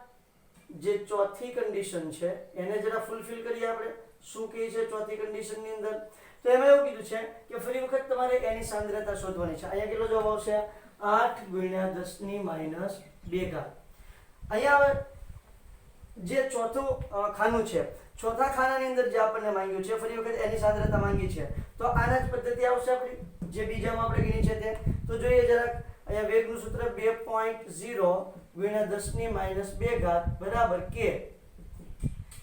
જે ચોથી કન્ડિશન છે એને જરા ફૂલફિલ કરીએ આપણે. શું કહે છે ચોથી કન્ડિશનની અંદર? તો એમાં એવું કીધું છે કે ફરી વખત તમારે એની સાંદ્રતા શોધવાની છે. અહીંયા કેટલો જવાબ આવશે 8 × 10⁻2. અહીંયા હવે જે ચોથું ખાનું છે, ચોથા ખાનાની અંદર જે આપણને માંગ્યું છે ફરી વખત એની સાંદ્રતા માંગી છે તો આના જ પદ્ધતિ આવશે આપણી જે બીજામાં આપણે ગણી છે તે. તો જોઈએ જરાક. અહીંયા વેગનું સૂત્ર 2.0 × 10⁻2 બરાબર કે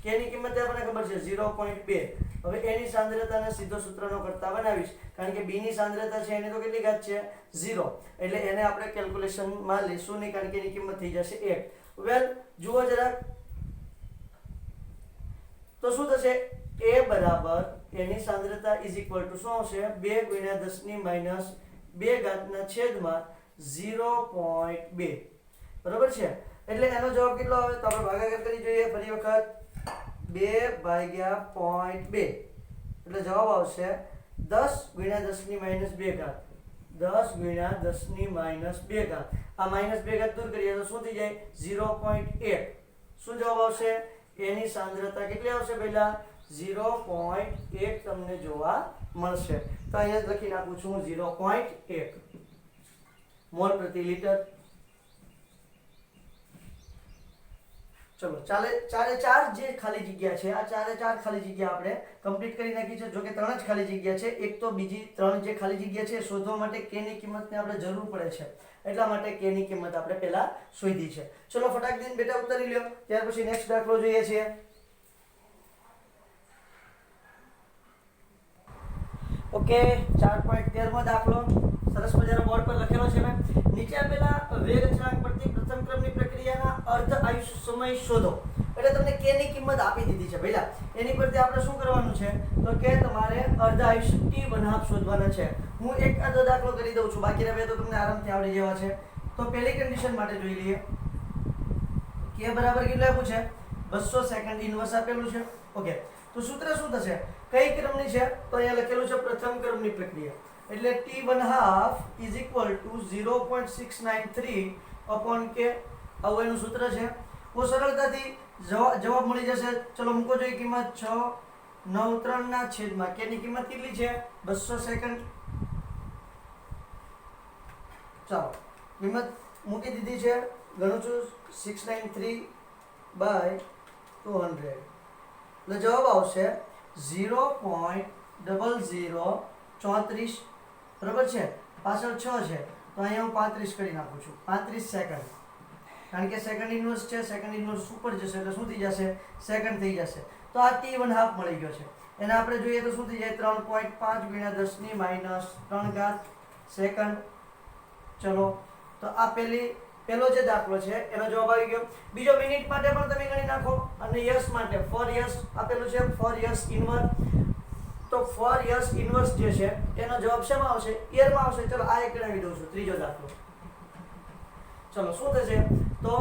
ની કિંમત આપણને ખબર છે 0.2. હવે એની સાંદ્રતાને સીધો સૂત્રનો કરતા બનાવીશ કારણ કે બી ની સાંદ્રતા છે એની તો કેટલી ઘાત છે 0 એટલે એને આપણે કેલ્ક્યુલેશનમાં લેશું નહીં કારણ કે એની કિંમત થઈ જશે 1. વેલ જુઓ જરાક. તો શું થશે a બરાબર એની સાંદ્રતા શું આવશે 2 × 10⁻2 ના છેદમાં 0.2. બરાબર છે. એટલે એનો જવાબ કેટલો આવે તો આપણે ભાગાકાર કરી જોઈએ ફરી વખત 2/0.2 એટલે જવાબ આવશે 10 × 10⁻2. 10 × 10⁻2. આ -2 દૂર કરીએ તો શું થઈ જાય 0.1. શું જવાબ આવશે એની સાંદ્રતા કેટલી આવશે પહેલા 0.1 તમને જોવા મળશે. તો અહીંયા લખી નાખું છું 0.1 મોલ પ્રતિ લીટર. ચલો ચારે ચાર જે ખાલી જગ્યા છે આ ચારે ચાર ખાલી જગ્યા આપણે કમ્પ્લીટ કરી નાખી છે. જો કે 3 જ ખાલી જગ્યા છે. એક તો બીજી 3 જે ખાલી જગ્યા છે શોધવા માટે k ની કિંમતને આપણે જરૂર પડે છે એટલા માટે k ની કિંમત આપણે પહેલા શોધી છે. ચલો ફટાક દઈને બેટા ઉતારી લ્યો. ત્યાર પછી નેક્સ્ટ દાખલો જોઈએ છીએ. ઓકે, 4.13 દાખલો સરસ મજાનો બોર્ડ પર લખેલો છે મેં. નીચે આપેલા વેગ અચળાંક પરથી પ્રથમ ક્રમની પ્રક્રિયાના અર્ધ આયુષ્ય સમય શોધો. એટલે તમને k ની કિંમત આપી દીધી છે પહેલા. એની પરથી આપણે શું કરવાનું છે તો કે તમારે અર્ધ આયુષ્ય t1/2 શોધવાના છે. હું એક આધો દાખલો કરી દઉં છું, બાકીના બે તો તમને આરામથી આવડી જવા છે. તો પહેલી કન્ડિશન માટે જોઈ લઈએ. k બરાબર કેટલું આપ્યું છે 200 સેકન્ડ ઇન્વર્સ આપેલું છે. ઓકે, તો સૂત્ર શું થશે કઈ ક્રમની છે તો અહીંયા લખેલું છે પ્રથમ ક્રમની પ્રક્રિયા એટલે t1/2 0.693 k. આવું એનું સૂત્ર છે. હું સરળતાથી જવાબ મળી જશે. ચલો મૂકો જોઈએ કિંમત 693 ના છેદમાં કે ની કિંમત કેટલી છે 200 સેકન્ડ. ચાલો કિંમત મૂકી દીધી છે. ગણું છું 693 બાય 200 એટલે જવાબ આવશે 0.0034. બરાબર છે. પાછળ 6 છે તો અહીંયા હું 35 કરી નાખું છું. 35 સેકન્ડ, કારણ કે સેકન્ડ ઇન્વર્સ છે. સેકન્ડ ઇન્વર્સ ઉપર જશે એટલે શું થઈ જશે સેકન્ડ થઈ જશે. તો આ t1/2 મળી ગયો છે. એને આપણે જોઈએ તો શું થઈ જાય 3.5 ગુણ્યા 10 ની માઈનસ 3 ઘાત સેકન્ડ. ચલો તો આ પહેલો જે દાખલો છે એનો જવાબ આવી ગયો. બીજો મિનિટ માટે પણ તમે ગણી નાખો અને યસ માટે ફોર યસ આપેલું છે ફોર યસ ઇન્વર્સ. તો ફોર યસ ઇન્વર્સ જે છે એનો જવાબ શેમાં આવશે યરમાં આવશે. ચલો આ એક ગણાવી દઉં છું ત્રીજો દાખલો. ચલો શું થશે તો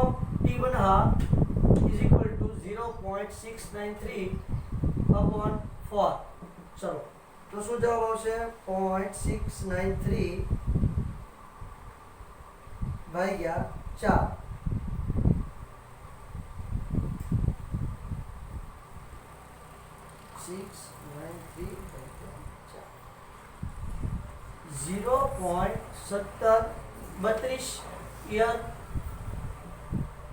t1/2 is equal to 0.693 upon 4. ચલો તો શું જવાબ આવશે 0.693 ભાગ્યા 4. Zero point 1732 year.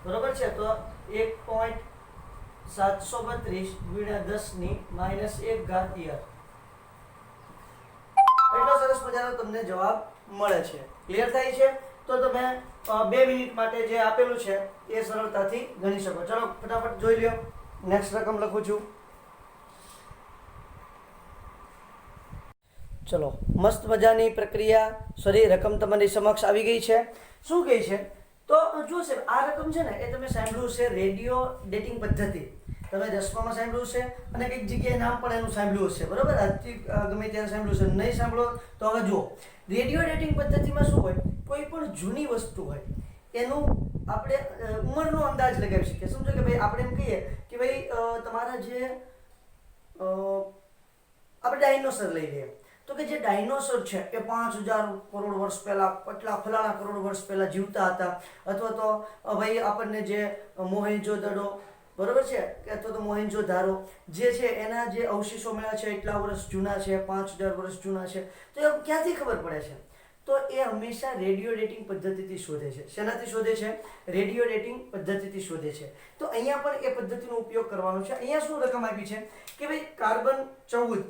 બરોબર છે. તો 1.732 ગુણ્યા 10 ની માઈનસ 1 ઘાત યર. એટલો સરસ મજાનો તમને જવાબ મળે છે. ક્લિયર થાય છે? તો તમે 2 મિનિટ માટે જે આપેલું છે એ સરળતાથી ગણી શકો. ચલો ફટાફટ જોઈ લ્યો. નેક્સ્ટ રકમ લખું છું. ચલો મસ્ત મજાની પ્રક્રિયા સોરી રકમ તમારી સમક્ષ આવી ગઈ છે. શું કહે છે તો જો સાહેબ આ રકમ છે ને એ તમે સાંભળ્યું છે રેડિયો ડેટિંગ પદ્ધતિ. તમે 10માં સાંભળ્યું છે અને કઈક જગ્યાએ નામ પણ એનું સાંભળ્યું છે. બરોબર. આજથી ગમે ત્યારે સાંભળ્યું છે. નહીં સાંભળો તો હવે જુઓ. રેડિયો ડેટિંગ પદ્ધતિમાં શું હોય કોઈ પણ જૂની વસ્તુ હોય એનું આપણે ઉંમરનો અંદાજ લગાવી શકીએ. સમજો કે ભાઈ આપણે એમ કહીએ કે ભાઈ તમારા જે આપણે ડાયનોસર લઈ લઈએ તો કે જે ડાયનોસર છે એ 5000 કરોડ વર્ષ પહેલા કેટલા ફલાણા કરોડ વર્ષ પહેલા જીવતા હતા. અથવા તો ભાઈ આપણને જે મોહેન્જો-દડો બરોબર છે કે અથવા તો મોહેન્જો-દારો જે છે એના જે અવશેષો મળ્યા છે એટલા વર્ષ જૂના છે 5000 વર્ષ જૂના છે. તો એ ક્યાંથી ખબર પડે છે તો એ હંમેશા રેડિયો ડેટિંગ પદ્ધતિથી શોધે છે. શેનાથી શોધે છે રેડિયો ડેટિંગ પદ્ધતિથી શોધે છે. તો અહીંયા પણ એ પદ્ધતિનો ઉપયોગ કરવાનો છે. અહીંયા શું રકમ આપી છે કે ભાઈ કાર્બન 14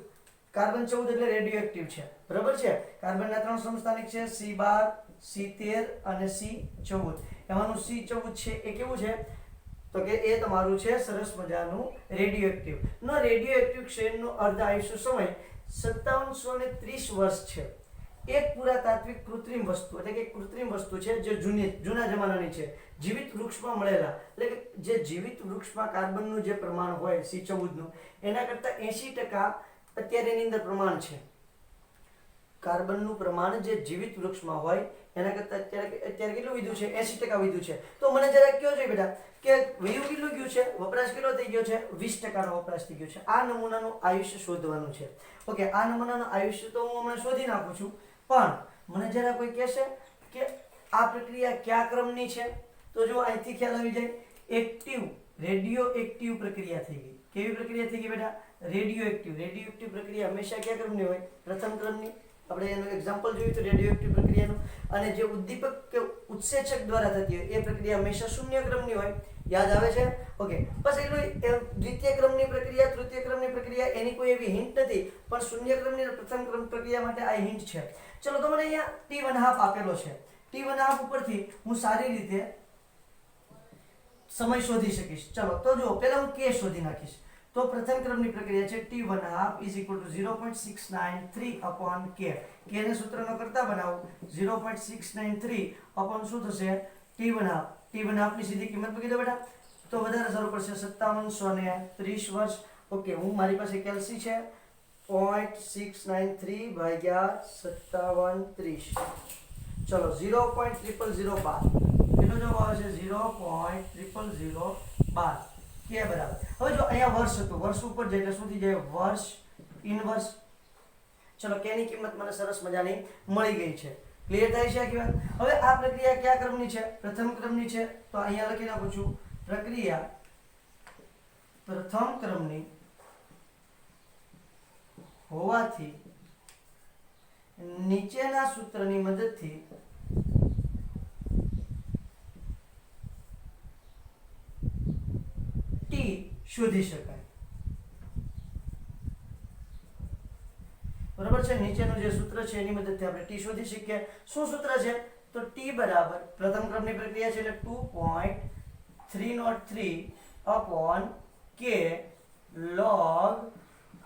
એટલે રેડિયો એક્ટિવ છે. બરાબર છે. કાર્બનના 3 સમસ્થાનિક છે C12 C13 અને C14. એમાંનું C14 છે એ કેવું છે તો કે એ તમારું છે સરસ મજાનું રેડિયો એક્ટિવ. નો રેડિયો એક્ટિવ ક્ષેત્રનો અર્ધ આયુષ્ય સમય 5730 વર્ષ છે. એક પુરાતાત્વિક કૃત્રિમ વસ્તુ એટલે કે કૃત્રિમ વસ્તુ છે જે જૂના જમાનાની છે. જીવિત વૃક્ષમાં મળેલા એટલે કે જે જીવિત વૃક્ષમાં કાર્બનનું જે પ્રમાણ હોય C14 નું એના કરતાં 80% અત્યારે એની અંદર પ્રમાણ છે. કાર્બનનું પ્રમાણ જે જીવિત વૃક્ષમાં હોય એના કરતાં અત્યારે કેટલું વધ્યું છે 80% વધ્યું છે. તો મને જરા કહો છે બેટા કે વયું કેટલું ગયું છે વપરાશ કેટલો થઈ ગયો છે 20% નો વપરાશ થઈ ગયો છે. આ નમૂનાનું આયુષ્ય શોધવાનું છે. ઓકે આ નમૂનાનું આયુષ્ય તો હું હમણાં શોધી નાખું છું. પણ મને જરા કોઈ કહેશે કે આ પ્રક્રિયા કયા ક્રમની છે તો જો અહીંથી ખ્યાલ આવી જાય એક્ટિવ રેડિયો એક્ટિવ પ્રક્રિયા થઈ ગઈ. કેવી પ્રક્રિયા થઈ ગઈ બેટા રેડિયો એક્ટિવ પ્રક્રિયા હંમેશા કયા ક્રમની હોય પ્રથમ ક્રમની. આપણે એનું એક્ઝામ્પલ જોયું તો રેડિયો એક્ટિવ પ્રક્રિયાનું. અને જે ઉદ્દીપક કે ઉત્સેચક દ્વારા થતી હોય એ પ્રક્રિયા હંમેશા શૂન્ય ક્રમની હોય. યાદ આવે છે? ઓકે બસ એટલું. દ્વિતીય ક્રમની પ્રક્રિયા તૃતીય ક્રમની પ્રક્રિયા એની કોઈ એવી હિન્ટ નથી પણ શૂન્ય ક્રમની પ્રથમ ક્રમ પ્રક્રિયા માટે આ હિન્ટ છે. ચલો તો મને અહીંયા t1/2 આપેલો છે. t1/2 ઉપરથી હું સારી રીતે સમય શોધી શકીશ. ચલો તો જો પહેલા હું k શોધી નાખીશ. તો પ્રથમ ક્રમની પ્રક્રિયા છે t1/2 is equal to 0.693 upon k. k ને સૂત્રનો કરતા બનાવો 0.693 upon શું થશે t1/2 ની સીધી કિંમત મૂકી દો બેટા તો વધારે સારું પડશે 5730 વર્ષ. ઓકે હું મારી પાસે કેલ્સી છે 0.693 ભાગ્યા 5730. ચલો 0.00012 કેટલો જવાબ આવે છે 0.00012 કે બરાબર. હવે જો અહીંયા વર્ષ હતું વર્ષ ઉપર જાય એટલે શું થઈ જાય વર્ષ ઇનવર્સ. ચલો કે ની કિંમત મને સરસ મજાની મળી ગઈ છે. ક્લિયર થાય છે આખી વાત? હવે આ પ્રક્રિયા કયા ક્રમની છે પ્રથમ ક્રમની છે તો અહીંયા લખી નાખું છું પ્રક્રિયા પ્રથમ ક્રમની હોવાથી નીચેના સૂત્રની મદદથી ટી શોધી શકાય. બરાબર છે. નીચેનું જે સૂત્ર છે એની મદદથી આપણે ટી શોધી શકીએ. શું સૂત્ર છે? તો ટી બરાબર પ્રથમ ક્રમની પ્રક્રિયા છે એટલે 2.303 અપોન કે log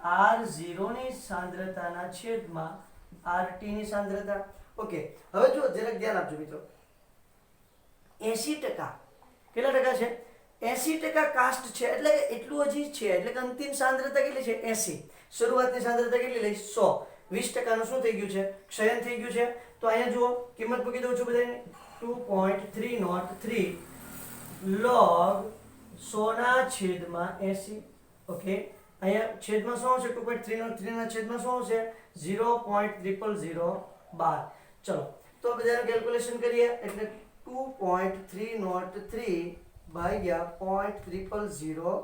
r0 ની સાંદ્રતાના છેદમાં rt ની સાંદ્રતા. ઓકે, હવે જો જરાક ધ્યાન આપજો મિત્રો. 80% કેટલા ટકા છે? 80% કાસ્ટ છે એટલે એટલું હજી છે, એટલે કે અંતિમ સાંદ્રતા કેટલી છે? 80. શરૂઆતની સાંદ્રતા કેટલી લઈ? 100. 20% નું શું થઈ ગયું છે? ક્ષયન થઈ ગયું છે. તો અહીંયા જુઓ કિંમત મૂકી દઉં છું બધાની. 2.303 log 100 ના છેદમાં 80. ઓકે, અહીંયા છેદમાં શું આવશે? 2.303 ના છેદમાં શું આવશે? 0.00012. ચલો તો બધાનું કેલ્ક્યુલેશન કરીએ એટલે 2.303 ભાગ્યા 0.00012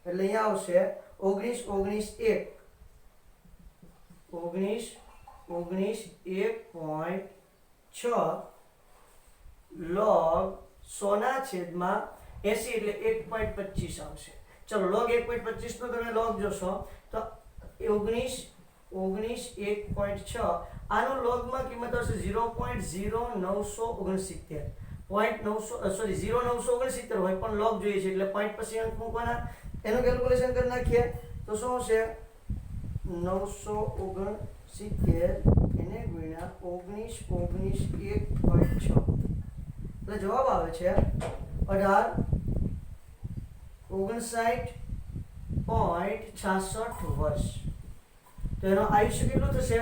એટલે અહીંયા આવશે 19 log 100 ના છેદમાં 80 એટલે 1.25 આવશે. ચલો log 1.25 નો તમે log જોશો તો 19 1.6 આનો logમાં કિંમત આવશે 0.0969. 0.969 હોય પણ log જોઈએ છે એટલે પોઈન્ટ પછી અંક મૂકવાના. એનું કેલ્ક્યુલેશન કરી નાખીએ તો શું હશે? 969 એને ગુણ્યા 19 1.6 એટલે જવાબ આવે છે 1859.66 વર્ષ. તો એનો આયુષ્ય કેટલું થશે?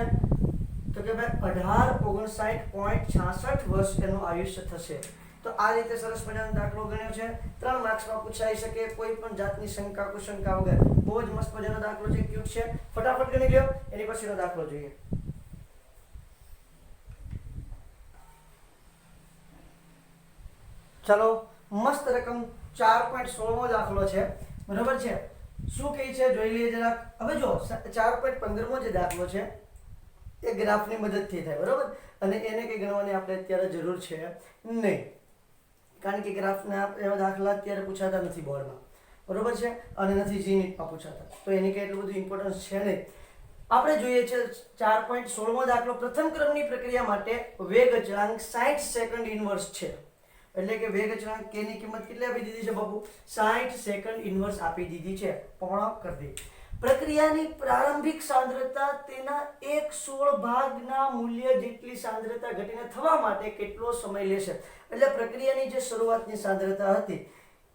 તો કે ભાઈ 1859.66 વર્ષ એનું આયુષ્ય થશે. તો આ રીતે સરસ મજાનો દાખલો ગણ્યો છે. 3 માર્ક્સમાં પૂછાઈ શકે કોઈ પણ જાતની શંકા કુશંકા વગર. બહુ જ મસ્ત મજાનો દાખલો છે, ક્યુટ છે. ફટાફટ ગણી લ્યો. એની પછીનો દાખલો જોઈએ. ચલો, મસ્ત રકમ 4.16 મો દાખલો છે. બરાબર છે. શું કહે છે જોઈ લઈએ જરાક. હવે જો 4.15 મો જે દાખલો છે એ ગ્રાફની મદદથી થાય. બરાબર, અને એને કઈ ગણવાની આપણે અત્યારે જરૂર છે નહીં, કારણ કે ગ્રાફના એવા દાખલા અત્યારે પૂછાતા નથી બોર્ડમાં. બરોબર છે, અને નથી જીનીટમાં પૂછાતા, તો એની કઈ એટલું બધું ઇમ્પોર્ટન્સ છે નહીં. આપણે જોઈએ છે 4.16 મો દાખલો. પ્રથમ ક્રમની પ્રક્રિયા માટે વેગ અચળાંક 60 સેકન્ડ ઇનવર્સ છે. એટલે કે વેગ અચળાંક k ની કિંમત કેટલી આપી દીધી છે બાપુ? 60 સેકન્ડ ઇનવર્સ આપી દીધી છે. પૂર્ણ કરી દે. પ્રક્રિયાની પ્રારંભિક સાંદ્રતા તેના 1/16 ભાગના મૂલ્ય જેટલી સાંદ્રતા ઘટીને થવા માટે કેટલો સમય લેશે? એટલે પ્રક્રિયાની જે શરૂઆતની સાંદ્રતા હતી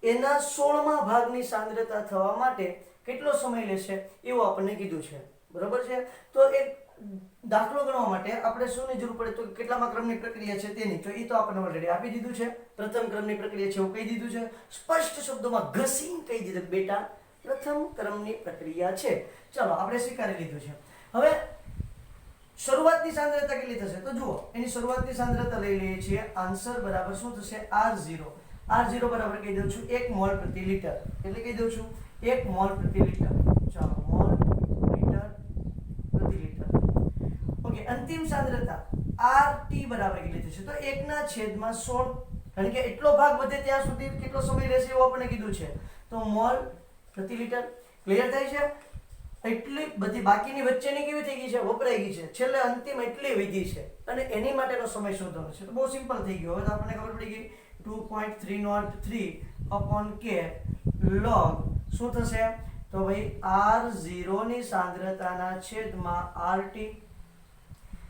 એના 16મા ભાગની સાંદ્રતા થવા માટે કેટલો સમય લેશે એવું આપણને કીધું છે. બરોબર છે. તો એક દાખલો ગણવા માટે આપણે શુંની જરૂર પડે? તો કેટલામા ક્રમની પ્રક્રિયા છે તેની. તો એ તો આપણને ઓલરેડી આપી દીધું છે. પ્રથમ ક્રમની પ્રક્રિયા છે એવું કહી દીધું છે. સ્પષ્ટ શબ્દોમાં ઘસીને કહી દીધું બેટા પ્રથમ ક્રમની પ્રક્રિયા છે. ચલો આપણે સ્વીકારી લીધું છે. હવે શરૂઆતની સાંદ્રતા કેટલી થશે? તો જુઓ એની શરૂઆતની સાંદ્રતા લઈ લઈએ છીએ. આન્સર બરાબર શું થશે? r0. r0 બરાબર કહી દઉં છું 1 મોલ પ્રતિ લિટર. એટલે કહી દઉં છું 1 મોલ પ્રતિ લિટર. ચાલો, મોલ લિટર પ્રતિ લિટર. ઓકે, અંતિમ સાંદ્રતા rt બરાબર કેટલી થશે? તો 1/16. કારણ કે એટલો ભાગ વધે ત્યાં સુધી કેટલો સમય લેશે એવું આપણને કીધું છે. તો મોલ પ્રતિ લિટર. ક્લિયર થાય છે? એટલી બધી બાકીની વચ્ચેની કેવી થઈ ગઈ છે? વપરાઈ ગઈ છે. છેલ્લે અંતિમ એટલી વધી છે અને એની માટેનો સમય શોધવાનો છે. તો બહુ સિમ્પલ થઈ ગયું. હવે તો આપણને ખબર પડી ગઈ 2.303 અપોન k log શું થશે? તો ભાઈ r0 ની સાંદ્રતાના છેદમાં rt.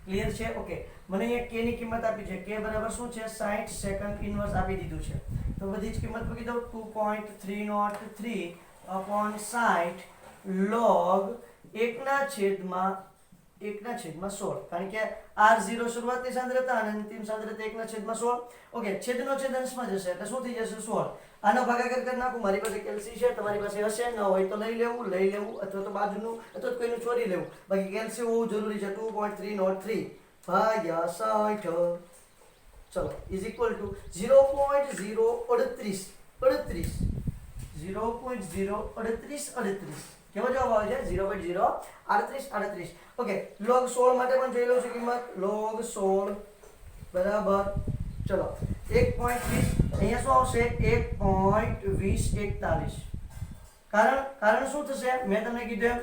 ક્લિયર છે? ઓકે, મને અહીંયા k ની કિંમત આપી છે. k બરાબર શું છે? 60 સેકન્ડ ઇનવર્સ આપી દીધું છે. તો બધી જ કિંમત મૂકી દઉં. 2.303 અપોન 60 log 1/16. કારણ કે r0 શરૂઆતની સાંદ્રતા અને અંતિમ સાંદ્રતા 1/16. ઓકે, છેદનો છેદ અંશમાં જશે એટલે શું થઈ જશે? 16. આનો ભાગાકાર કરી નાખું. મારી પાસે કેલ્સી છે, તમારી પાસે હશે, ન હોય તો લઈ લેવું અથવા તો બાજુનું અથવા તો કોઈનું ચોરી લેવું. બાકી કેલ્સી હોવું જરૂરી છે. 2.303 ભાગ્યા 60 ચલો ઇઝ ઇક્વલ ટુ 0.038 0.03838 કેવો જવાબ આવે છે 0.03838 ઓકે log 16 માટે પણ જોઈ લઉં છું કિંમત log 16 બરાબર ચલો 1.20 અહીંયા શું આવશે 1.2041 કારણ શું થશે મેં તમને કીધું એમ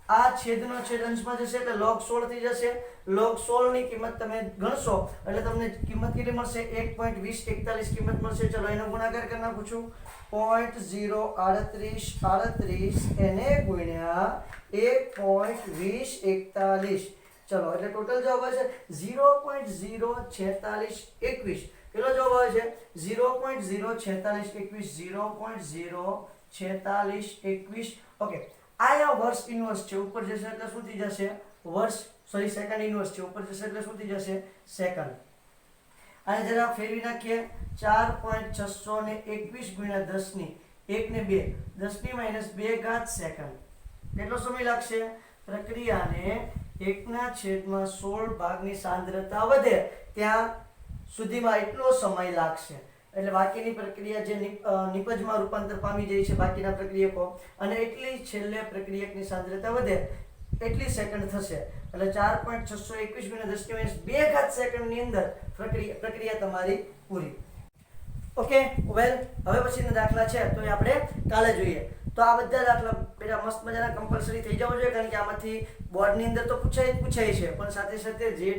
આ છેદનો છેદ અંશમાં જશે એટલે log 16 થઈ જશે log 16 ની કિંમત તમે ગણશો એટલે તમને કિંમત કેટલી મળશે 1.2041 કિંમત મળશે ચલો એનો ગુણાકાર કરી નાખું છું 0.03838 એને ગુણ્યા 1.2041 ચલો એટલે ટોટલ જવાબ આવે છે 0.04621 કેટલો જવાબ આવે છે 0.04621 0.04621 ઓકે આયા વર્ષ ઇન્વર્સ છે ઉપર જશે એટલે શું થઈ જશે વર્ષ સેકન્ડ ઇન્વર્સ છે ઉપર જશે એટલે શું થઈ જશે સેકન્ડ અને જરા ફેરવી નાખીએ 4.621 ગુણ્યા 10 ની 1 ને 2 10 ની -2 ઘાત સેકન્ડ કેટલો સમય લાગશે પ્રક્રિયાને 1/16 ભાગની સાંદ્રતા વધે ત્યાં સુધીમાં એટલો સમય લાગશે એટલે બાકીની પ્રક્રિયા જે નિપજમાં રૂપાંતર પામી જાય છે બાકીના પ્રક્રિયકો અને એટલી છેલ્લે પ્રક્રિયકની સાંદ્રતા વધે એટલી સેકન્ડ થશે એટલે 4.621 ગુણ્યા 10 ની -2 ઘાત સેકન્ડની અંદર પ્રક્રિયા તમારી પૂરી ઓકે વેલ હવે પછીના દાખલા છે તો એ આપણે કાલે જોઈએ તો આ બધા દાખલા બેટા મસ્ત મજાના કમ્પલસરી થઈ જવું જોઈએ કારણ કે આમાંથી બોર્ડની અંદર તો પૂછાય છે પણ સાથે સાથે JEE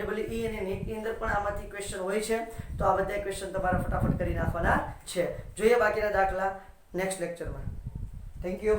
અને નીટની અંદર પણ આમાંથી ક્વેશ્ચન હોય છે તો આ બધા ક્વેશ્ચન તમારે ફટાફટ કરી નાખવાના છે જોઈએ બાકીના દાખલા નેક્સ્ટ લેક્ચરમાં થેન્ક યુ